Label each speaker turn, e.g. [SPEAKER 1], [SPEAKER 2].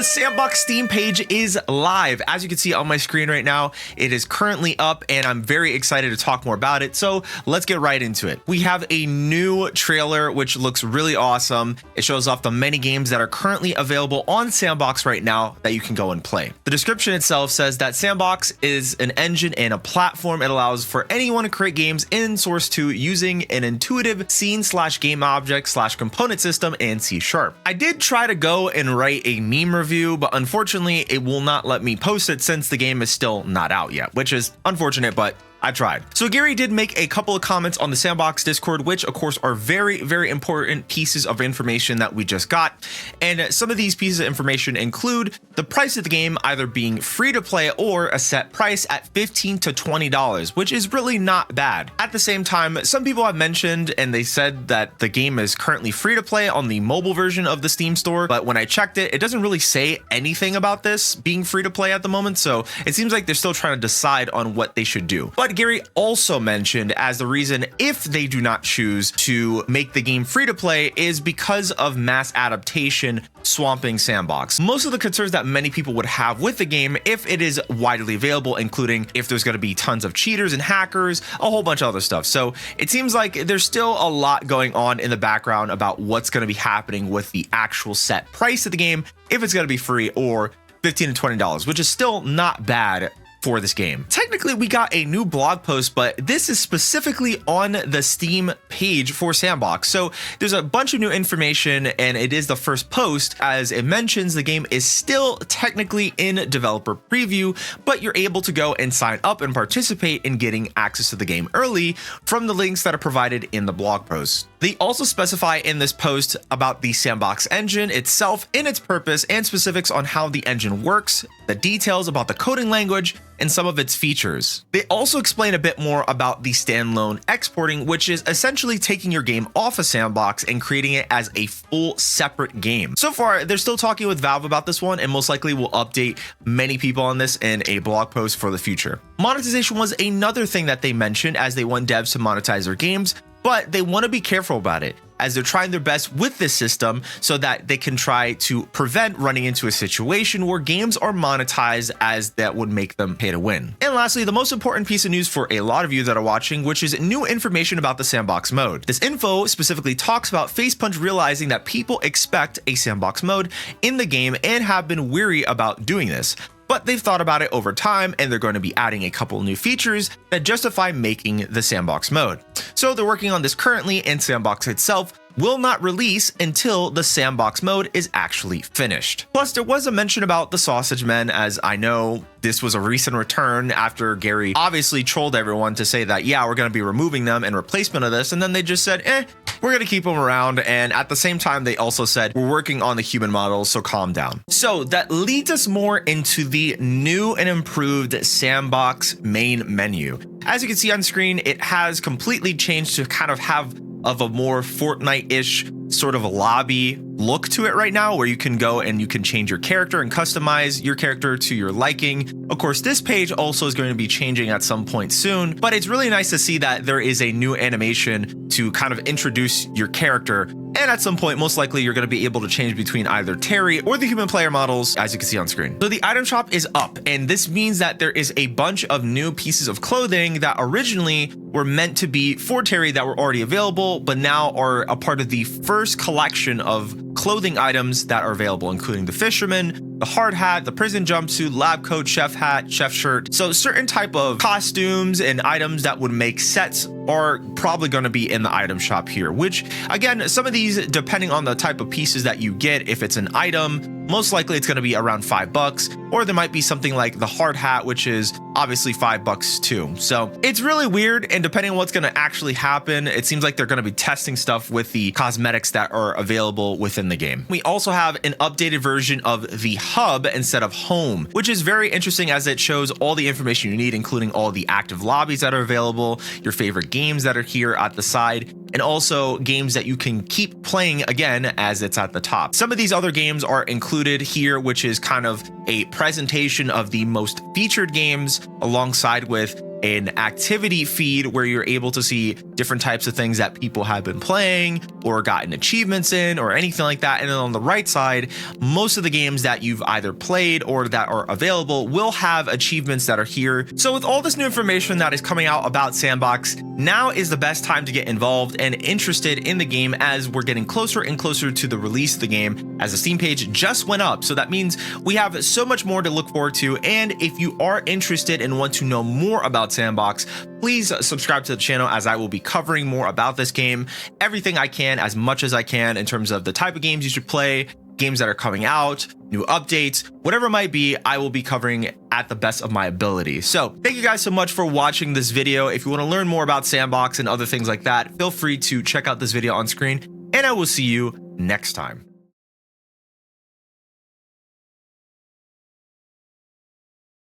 [SPEAKER 1] S&box Steam page is live. As you can see on my screen right now, it is currently up and I'm very excited to talk more about it. So let's get right into it. We have a new trailer, which looks really awesome. It shows off the many games that are currently available on S&box right now that you can go and play. The description itself says that S&box is an engine and a platform. It allows for anyone to create games in Source 2 using an intuitive scene/game object/component system and C#. I did try to go and write a meme review, but unfortunately it will not let me post it since the game is still not out yet, which is unfortunate, but I tried. So Garry did make a couple of comments on the S&box Discord, which of course are very, very important pieces of information that we just got. And some of these pieces of information include the price of the game either being free to play or a set price at $15 to $20, which is really not bad. At the same time, some people have mentioned and they said that the game is currently free to play on the mobile version of the Steam store, but when I checked it, it doesn't really say anything about this being free to play at the moment. So it seems like they're still trying to decide on what they should do. But Garry also mentioned as the reason if they do not choose to make the game free to play is because of mass adaptation swamping S&box. Most of the concerns that many people would have with the game if it is widely available, including if there's going to be tons of cheaters and hackers, a whole bunch of other stuff. So it seems like there's still a lot going on in the background about what's going to be happening with the actual set price of the game, if it's going to be free or $15 to $20, which is still not bad for this game. Technically, we got a new blog post, but this is specifically on the Steam page for S&box. So there's a bunch of new information and it is the first post. As it mentions, the game is still technically in developer preview, but you're able to go and sign up and participate in getting access to the game early from the links that are provided in the blog post. They also specify in this post about the S&box engine itself and its purpose and specifics on how the engine works, the details about the coding language, and some of its features. They also explain a bit more about the standalone exporting, which is essentially taking your game off of S&box and creating it as a full separate game. So far, they're still talking with Valve about this one and most likely will update many people on this in a blog post for the future. Monetization was another thing that they mentioned as they want devs to monetize their games, but they want to be careful about it as they're trying their best with this system so that they can try to prevent running into a situation where games are monetized as that would make them pay to win. And lastly, the most important piece of news for a lot of you that are watching, which is new information about the S&box mode. This info specifically talks about Facepunch realizing that people expect a S&box mode in the game and have been weary about doing this. But they've thought about it over time and they're going to be adding a couple new features that justify making the S&box mode. So they're working on this currently, and S&box itself will not release until the S&box mode is actually finished. Plus, there was a mention about the Sausage Men, as I know this was a recent return after Garry obviously trolled everyone to say that, yeah, we're going to be removing them in replacement of this. And then they just said, we're going to keep them around. And at the same time, they also said, we're working on the human models, so calm down. So that leads us more into the new and improved S&box main menu. As you can see on screen, it has completely changed to kind of have a more Fortnite-ish sort of a lobby look to it right now, where you can go and you can change your character and customize your character to your liking. Of course, this page also is going to be changing at some point soon, but it's really nice to see that there is a new animation to kind of introduce your character. And at some point, most likely you're going to be able to change between either Terry or the human player models, as you can see on screen. So the item shop is up, and this means that there is a bunch of new pieces of clothing that originally were meant to be for Terry that were already available, but now are a part of the first collection of clothing items that are available, including the fisherman, the hard hat, the prison jumpsuit, lab coat, chef hat, chef shirt. So certain type of costumes and items that would make sets are probably going to be in the item shop here, which again, some of these, depending on the type of pieces that you get, if it's an item, most likely it's going to be around $5, or there might be something like the hard hat, which is obviously $5 too. So it's really weird, and depending on what's going to actually happen, it seems like they're going to be testing stuff with the cosmetics that are available within the game. We also have an updated version of the hub instead of home, which is very interesting as it shows all the information you need, including all the active lobbies that are available, your favorite games that are here at the side, and also games that you can keep playing again as it's at the top. Some of these other games are included here, which is kind of a presentation of the most featured games alongside with an activity feed where you're able to see different types of things that people have been playing or gotten achievements in or anything like that. And then on the right side, most of the games that you've either played or that are available will have achievements that are here. So with all this new information that is coming out about S&box, now is the best time to get involved and interested in the game, as we're getting closer and closer to the release of the game, as the Steam page just went up. So that means we have so much more to look forward to. And if you are interested and want to know more about S&box, please subscribe to the channel, as I will be covering more about this game, everything I can, as much as I can, in terms of the type of games you should play, games that are coming out, new updates, whatever it might be, I will be covering at the best of my ability. So thank you guys so much for watching this video. If you want to learn more about S&box and other things like that, feel free to check out this video on screen, and I will see you next time.